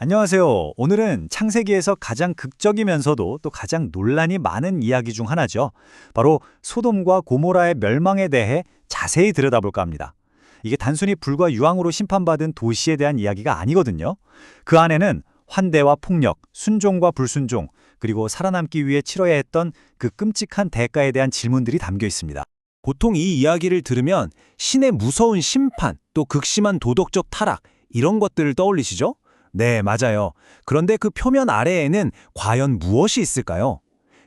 안녕하세요. 오늘은 창세기에서 가장 극적이면서도 또 가장 논란이 많은 이야기 중 하나죠. 바로 소돔과 고모라의 멸망에 대해 자세히 들여다볼까 합니다. 이게 단순히 불과 유황으로 심판받은 도시에 대한 이야기가 아니거든요. 그 안에는 환대와 폭력, 순종과 불순종, 그리고 살아남기 위해 치러야 했던 그 끔찍한 대가에 대한 질문들이 담겨 있습니다. 보통 이 이야기를 들으면 신의 무서운 심판, 또 극심한 도덕적 타락, 이런 것들을 떠올리시죠? 네, 맞아요. 그런데 그 표면 아래에는 과연 무엇이 있을까요?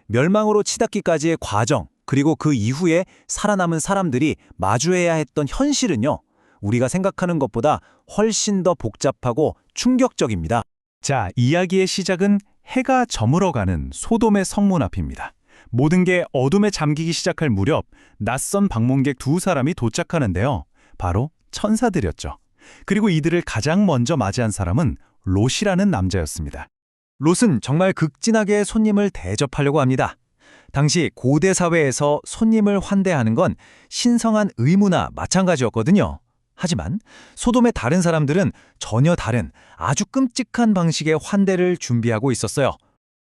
멸망으로 치닫기까지의 과정, 그리고 그 이후에 살아남은 사람들이 마주해야 했던 현실은요, 우리가 생각하는 것보다 훨씬 더 복잡하고 충격적입니다. 자, 이야기의 시작은 해가 저물어가는 소돔의 성문 앞입니다. 모든 게 어둠에 잠기기 시작할 무렵 낯선 방문객 두 사람이 도착하는데요. 바로 천사들이었죠. 그리고 이들을 가장 먼저 맞이한 사람은 롯이라는 남자였습니다. 롯은 정말 극진하게 손님을 대접하려고 합니다. 당시 고대 사회에서 손님을 환대하는 건 신성한 의무나 마찬가지였거든요. 하지만 소돔의 다른 사람들은 전혀 다른 아주 끔찍한 방식의 환대를 준비하고 있었어요.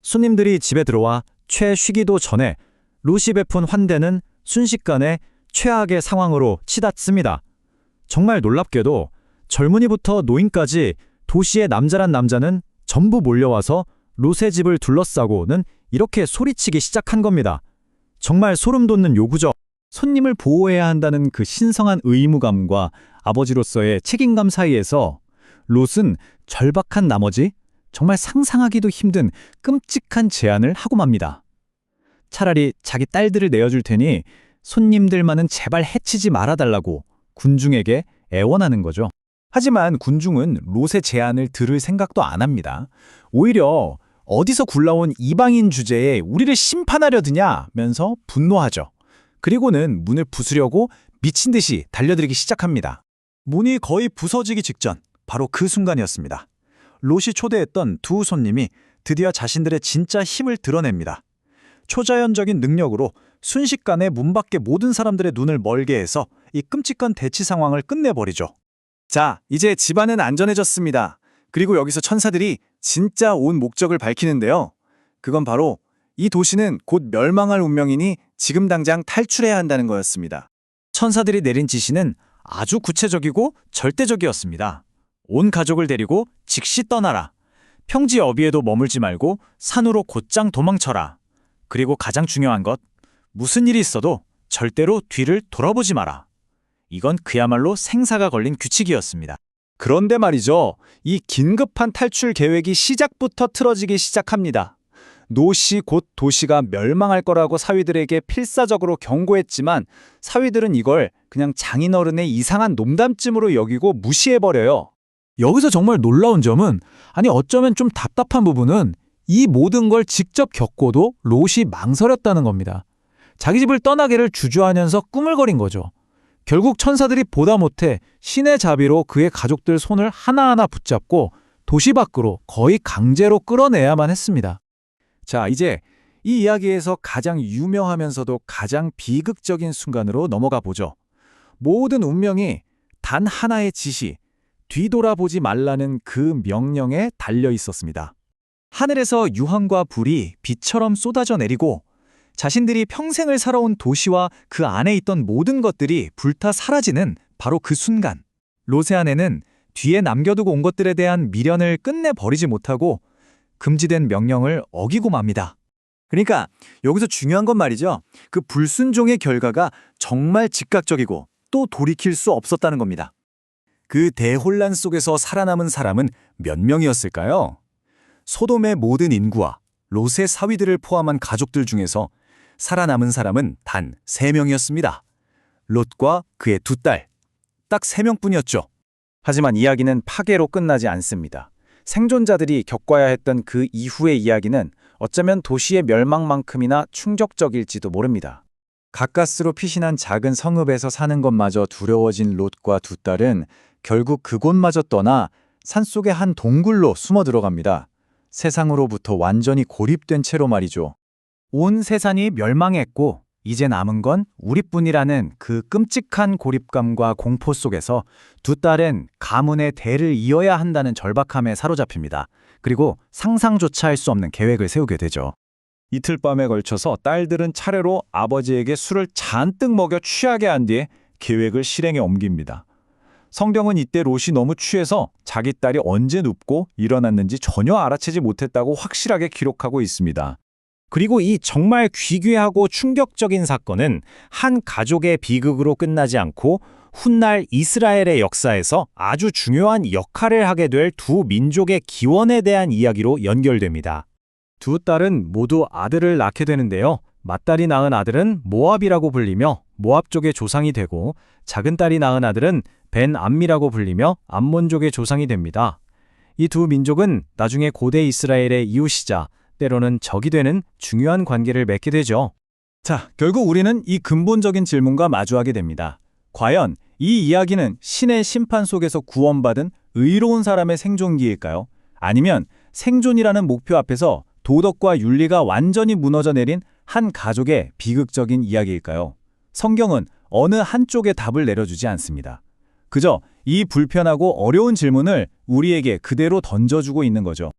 손님들이 집에 들어와 채 쉬기도 전에 롯이 베푼 환대는 순식간에 최악의 상황으로 치닫습니다. 정말 놀랍게도 젊은이부터 노인까지 도시의 남자란 남자는 전부 몰려와서 롯의 집을 둘러싸고는 이렇게 소리치기 시작한 겁니다. 정말 소름 돋는 요구죠. 손님을 보호해야 한다는 그 신성한 의무감과 아버지로서의 책임감 사이에서 롯은 절박한 나머지 정말 상상하기도 힘든 끔찍한 제안을 하고 맙니다. 차라리 자기 딸들을 내어줄 테니 손님들만은 제발 해치지 말아달라고 군중에게 애원하는 거죠. 하지만 군중은 롯의 제안을 들을 생각도 안 합니다. 오히려 어디서 굴러온 이방인 주제에 우리를 심판하려 드냐면서 분노하죠. 그리고는 문을 부수려고 미친 듯이 달려들기 시작합니다. 문이 거의 부서지기 직전, 바로 그 순간이었습니다. 롯이 초대했던 두 손님이 드디어 자신들의 진짜 힘을 드러냅니다. 초자연적인 능력으로 순식간에 문 밖의 모든 사람들의 눈을 멀게 해서 이 끔찍한 대치 상황을 끝내버리죠. 자, 이제 집안은 안전해졌습니다. 그리고 여기서 천사들이 진짜 온 목적을 밝히는데요. 그건 바로 이 도시는 곧 멸망할 운명이니 지금 당장 탈출해야 한다는 거였습니다. 천사들이 내린 지시는 아주 구체적이고 절대적이었습니다. 온 가족을 데리고 즉시 떠나라. 평지 어귀에도 머물지 말고 산으로 곧장 도망쳐라. 그리고 가장 중요한 것, 무슨 일이 있어도 절대로 뒤를 돌아보지 마라. 이건 그야말로 생사가 걸린 규칙이었습니다. 그런데 말이죠. 이 긴급한 탈출 계획이 시작부터 틀어지기 시작합니다. 롯이 곧 도시가 멸망할 거라고 사위들에게 필사적으로 경고했지만 사위들은 이걸 그냥 장인어른의 이상한 농담쯤으로 여기고 무시해버려요. 여기서 정말 놀라운 점은, 아니 어쩌면 좀 답답한 부분은 이 모든 걸 직접 겪고도 롯이 망설였다는 겁니다. 자기 집을 떠나기를 주저하면서 꾸물거린 거죠. 결국 천사들이 보다 못해 신의 자비로 그의 가족들 손을 하나하나 붙잡고 도시 밖으로 거의 강제로 끌어내야만 했습니다. 자, 이제 이 이야기에서 가장 유명하면서도 가장 비극적인 순간으로 넘어가 보죠. 모든 운명이 단 하나의 지시, 뒤돌아보지 말라는 그 명령에 달려 있었습니다. 하늘에서 유황과 불이 비처럼 쏟아져 내리고 자신들이 평생을 살아온 도시와 그 안에 있던 모든 것들이 불타 사라지는 바로 그 순간, 롯의 아내는 뒤에 남겨두고 온 것들에 대한 미련을 끝내버리지 못하고 금지된 명령을 어기고 맙니다. 그러니까 여기서 중요한 건 말이죠. 그 불순종의 결과가 정말 즉각적이고 또 돌이킬 수 없었다는 겁니다. 그 대혼란 속에서 살아남은 사람은 몇 명이었을까요? 소돔의 모든 인구와 롯의 사위들을 포함한 가족들 중에서 살아남은 사람은 단 3명이었습니다. 롯과 그의 두 딸, 딱 3명뿐이었죠. 하지만 이야기는 파괴로 끝나지 않습니다. 생존자들이 겪어야 했던 그 이후의 이야기는 어쩌면 도시의 멸망만큼이나 충격적일지도 모릅니다. 가까스로 피신한 작은 성읍에서 사는 것마저 두려워진 롯과 두 딸은 결국 그곳마저 떠나 산속의 한 동굴로 숨어 들어갑니다. 세상으로부터 완전히 고립된 채로 말이죠. 온 세상이 멸망했고 이제 남은 건 우리뿐이라는 그 끔찍한 고립감과 공포 속에서 두 딸은 가문의 대를 이어야 한다는 절박함에 사로잡힙니다. 그리고 상상조차 할 수 없는 계획을 세우게 되죠. 이틀 밤에 걸쳐서 딸들은 차례로 아버지에게 술을 잔뜩 먹여 취하게 한 뒤에 계획을 실행에 옮깁니다. 성경은 이때 롯이 너무 취해서 자기 딸이 언제 눕고 일어났는지 전혀 알아채지 못했다고 확실하게 기록하고 있습니다. 그리고 이 정말 귀괴하고 충격적인 사건은 한 가족의 비극으로 끝나지 않고 훗날 이스라엘의 역사에서 아주 중요한 역할을 하게 될 두 민족의 기원에 대한 이야기로 연결됩니다. 두 딸은 모두 아들을 낳게 되는데요. 맏딸이 낳은 아들은 모압이라고 불리며 모압 쪽의 조상이 되고, 작은 딸이 낳은 아들은 벤 암미라고 불리며 암몬족의 조상이 됩니다. 이 두 민족은 나중에 고대 이스라엘의 이웃이자 때로는 적이 되는 중요한 관계를 맺게 되죠. 자, 결국 우리는 이 근본적인 질문과 마주하게 됩니다. 과연 이 이야기는 신의 심판 속에서 구원받은 의로운 사람의 생존기일까요? 아니면 생존이라는 목표 앞에서 도덕과 윤리가 완전히 무너져 내린 한 가족의 비극적인 이야기일까요? 성경은 어느 한쪽의 답을 내려주지 않습니다. 그저 이 불편하고 어려운 질문을 우리에게 그대로 던져주고 있는 거죠.